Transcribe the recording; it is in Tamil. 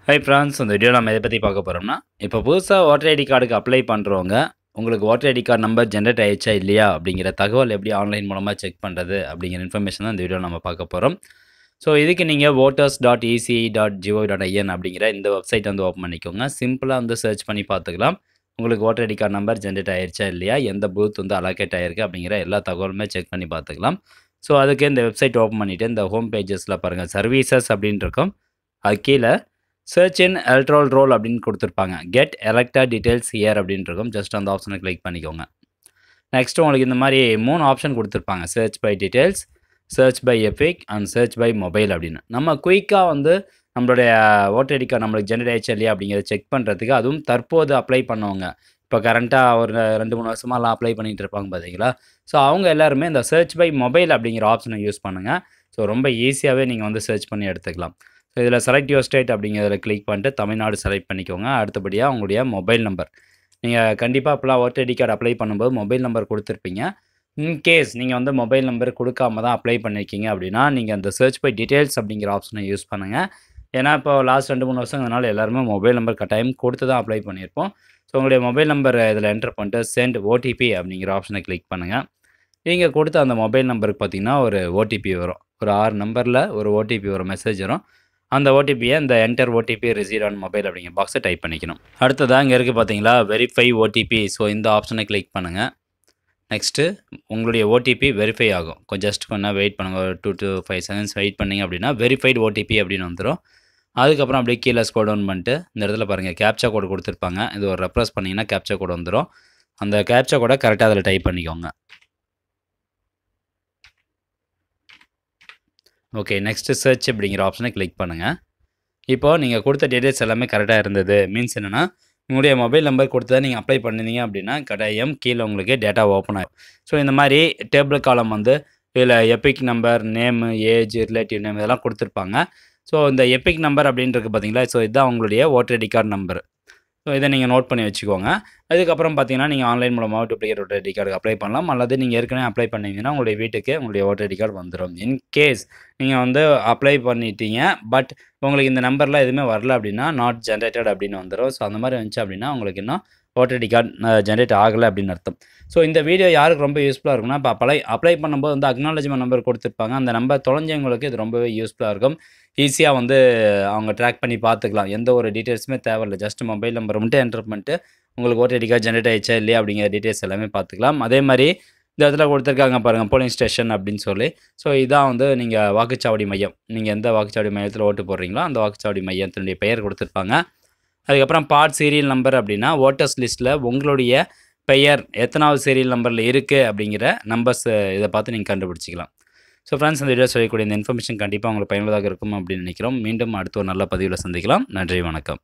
ஹை ஃப்ரெண்ட்ஸ், இந்த வீடியோ நம்ம எதை பற்றி பார்க்க போகிறோம்னா, இப்போ புதுசாக ஓட்டர் ஐடி கார்டுக்கு அப்ளை பண்ணுறவங்க, உங்களுக்கு voter ID card number generate ஆயிடுச்சா இல்லையா அப்படிங்கிற தகவல் எப்படி ஆன்லைன் மூலமாக செக் பண்ணுறது அப்படிங்கிற இன்ஃபர்மேஷன் தான் இந்த வீடியோ நம்ம பார்க்க போகிறோம். ஸோ இதுக்கு நீங்கள் voters.eci.gov.in அப்படிங்கிற இந்த வெப்சைட் வந்து ஓப்பன் பண்ணிக்கோங்க. சிம்பிளாக வந்து சர்ச் பண்ணி பார்த்துக்கலாம். உங்களுக்கு voter ID card number generate ஆயிடுச்சா இல்லையா, எந்த பூத் வந்து அலோகேட் ஆயிருக்கு அப்படிங்கிற எல்லா தகவலுமே செக் பண்ணி பார்த்துக்கலாம். ஸோ அதுக்கு இந்த வெப்சைட் ஓப்பன் பண்ணிவிட்டு இந்த ஹோம் பேஜஸில் பாருங்கள், சர்வீசஸ் அப்படின்னு இருக்கும். அது கீழே சர்ச் இன் எலக்ட்ரல் ரோல் அப்படின்னு கொடுத்துருப்பாங்க. கெட் எலக்டட் டீட்டெயில்ஸ் ஹியர் அப்படின்னு இருக்கும். ஜஸ்ட் அந்த ஆப்ஷனை கிளிக் பண்ணிக்கோங்க. நெக்ஸ்ட் உங்களுக்கு இந்த மாதிரி 3 ஆப்ஷன் கொடுத்துருப்பாங்க. Search by details, search by EPIC and search by mobile அப்படின்னு. நம்ம குயிக்காக வந்து நம்மளுடைய ஓட்டர் ஐடி கார்டு நம்மளுக்கு ஜென்ரேட் ஆயிடுச்சு இல்லையா அப்படிங்கிறத செக் பண்ணுறதுக்கு, அதுவும் தற்போது அப்ளை பண்ணவங்க, இப்போ கரண்ட்டாக ஒரு 2-3 வருஷமாலாம் அப்ளை பண்ணிகிட்டு இருப்பாங்க பார்த்தீங்களா. ஸோ அவங்க எல்லாருமே இந்த சர்ச் பை மொபைல் அப்படிங்கிற ஆப்ஷனை யூஸ் பண்ணுங்கள். ஸோ ரொம்ப ஈஸியாகவே நீங்கள் வந்து சர்ச் பண்ணி எடுத்துக்கலாம். ஸோ இதில் செலக்ட் யுவர் ஸ்டேட் அப்படிங்கிறத கிளிக் பண்ணிட்டு தமிழ்நாடு செலக்ட் பண்ணிக்கோங்க. அடுத்தபடியாக உங்களுடைய மொபைல் நம்பர், நீங்கள் கண்டிப்பாக இப்போலாம் ஓட்டர் ஐடி கார்டு அப்ளை பண்ணும்போது மொபைல் நம்பர் கொடுத்துருப்பீங்க. இன்கேஸ் நீங்கள் வந்து மொபைல் நம்பர் கொடுக்காம தான் அப்ளை பண்ணியிருக்கீங்க அப்படின்னா, நீங்கள் அந்த சர்ச் பை டீட்டெயில்ஸ் அப்படிங்கிற ஆப்ஷனை யூஸ் பண்ணுங்கள். ஏன்னா இப்போ லாஸ்ட் 2-3 வருஷங்கள்னால எல்லாருமே மொபைல் நம்பர் கட்டாயம் கொடுத்து தான் அப்ளை பண்ணியிருப்போம். ஸோ உங்களுடைய மொபைல் நம்பர் இதில் என்டர் பண்ணிட்டு சென்ட் ஓடிபி அப்படிங்கிற ஆப்ஷனை கிளிக் பண்ணுங்கள். நீங்கள் கொடுத்த அந்த மொபைல் நம்பருக்கு பார்த்தீங்கன்னா ஒரு ஓடிபி வரும். ஒரு 6 நம்பரில் ஒரு ஓடிபி வரும், மெசேஜ் வரும். அந்த ஓடிபியை இந்த enter OTP receive on mobile அப்படிங்கிற பாக்ஸை டைப் பண்ணிக்கணும். அடுத்ததாக இங்கே இருக்குது பார்த்தீங்களா, வெரிஃபை ஓடிபி. ஸோ இந்த ஆப்ஷனை கிளிக் பண்ணுங்கள். நெக்ஸ்ட்டு உங்களுடைய ஓடிபி வெரிஃபை ஆகும். கொஞ்சம் வெயிட் பண்ணுங்கள். ஒரு 2 to 5 செகண்ட்ஸ் வெயிட் பண்ணிங்க அப்படின்னா வெரிஃபைடு ஓடிபி அப்படின்னு வந்துடும். அதுக்கப்புறம் அப்படியே கீழே ஸ்க்ரோல் டவுன் பண்ணிட்டு இந்த இடத்துல பாருங்கள், கேப்சா கோடு கொடுத்துருப்பாங்க. இது ஒரு ரெப்ரஸ் பண்ணிங்கன்னா கேப்சா கோடு வந்துடும். அந்த கேப்சா கோடை கரெக்டாக அதில் டைப் பண்ணிக்கோங்க. ஓகே, நெக்ஸ்ட்டு சர்ச் அப்படிங்கிற ஆப்ஷனை கிளிக் பண்ணுங்கள். இப்போது நீங்கள் கொடுத்த டீட்டெயில்ஸ் எல்லாமே கரெக்டாக இருந்தது. மீன்ஸ் என்னென்னா, உங்களுடைய மொபைல் நம்பர் கொடுத்து தான் நீங்கள் அப்ளை பண்ணிங்க அப்படின்னா கட்டாயம் கீழே உங்களுக்கு டேட்டா ஓப்பன் ஆகும். ஸோ இந்த மாதிரி டேபிள் காலம் வந்து இதில் Epic number, name, age, relative name இதெல்லாம் கொடுத்துருப்பாங்க. ஸோ இந்த எபிக் நம்பர் அப்படின்றது பார்த்தீங்களா, ஸோ இதுதான் உங்களுடைய voter ID card number. So இதை நீங்கள் நோட் பண்ணி வச்சுக்கோங்க. அதுக்கப்புறம் பார்த்தீங்கன்னா, நீங்கள் ஆன்லைன் மூலமாக டூப்ளிகேட் ஓட்டர் ஐடி கார்டுக்கு அப்ளை பண்ணலாம். அல்லது நீங்கள் ஏற்கனவே அப்ளை பண்ணிங்கன்னா உங்களுடைய வீட்டுக்கு உங்களுடைய ஓட்டர் ஐடி கார்டு வந்துடும். இன்கேஸ் நீங்கள் வந்து அப்ளை பண்ணிட்டீங்க, பட் உங்களுக்கு இந்த நம்பர்லாம் எதுவுமே வரல அப்படின்னா நாட் ஜென்ரேட்டட் அப்படின்னு வந்துடும். ஸோ அந்த மாதிரி வந்துச்சு அப்படின்னா உங்களுக்கு இன்னும் ஓட்டர் ஐடி கார்டு ஜென்ரேட் ஆகலை அப்படின்னு அர்த்தம். ஸோ இந்த வீடியோ யாருக்கு ரொம்ப யூஸ்ஃபுல்லாக இருக்குன்னா, இப்போ அப்ளை பண்ணும்போது வந்து அக்னாலஜ்மெண்ட் நம்பர் கொடுத்துருப்பாங்க. அந்த நம்பர் தொலைஞ்சவங்களுக்கு இது ரொம்பவே யூஸ்ஃபுல்லாக இருக்கும். ஈஸியாக வந்து அவங்க ட்ராக் பண்ணி பார்த்துக்கலாம். எந்த ஒரு டீட்டெயில்ஸுமே தேவையில்லை. ஜஸ்ட் மொபைல் நம்பர் மட்டும் என்டர் பண்ணிட்டு உங்களுக்கு ஓட்டர் ஐடி கார்டு ஜென்ரேட் ஆயிடுச்சா இல்லையா அப்படிங்கிற டீட்டெயில்ஸ் எல்லாமே பார்த்துக்கலாம். அதே மாதிரி இந்த இடத்துல கொடுத்துருக்காங்க பாருங்கள், போலிங் ஸ்டேஷன் அப்படின்னு சொல்லி. ஸோ இதான் வந்து நீங்கள் வாக்குச்சாவடி மையம். நீங்கள் எந்த வாக்குச்சாவடி மையத்தில் ஓட்டு போடுறீங்களோ அந்த வாக்குச்சாவடி மையத்தினுடைய பெயர் கொடுத்துருப்பாங்க. அதுக்கப்புறம் பார்ட் சீரியல் நம்பர் அப்படின்னா ஓட்டர்ஸ் லிஸ்ட்டில் உங்களுடைய பெயர் எத்தனாவது சீரியல் நம்பரில் இருக்குது அப்படிங்கிற நம்பர்ஸ் இதை பார்த்து நீங்கள் கண்டுபிடிச்சிக்கலாம். ஸோ ஃப்ரெண்ட்ஸ், இந்த வீடியோ சொல்லக்கூடிய இந்த இன்ஃபர்மேஷன் கண்டிப்பாக உங்களுக்கு பயனுள்ளதாக இருக்கும் அப்படின்னு நினைக்கிறோம். மீண்டும் அடுத்த ஒரு நல்ல பதிவில் சந்திக்கலாம். நன்றி, வணக்கம்.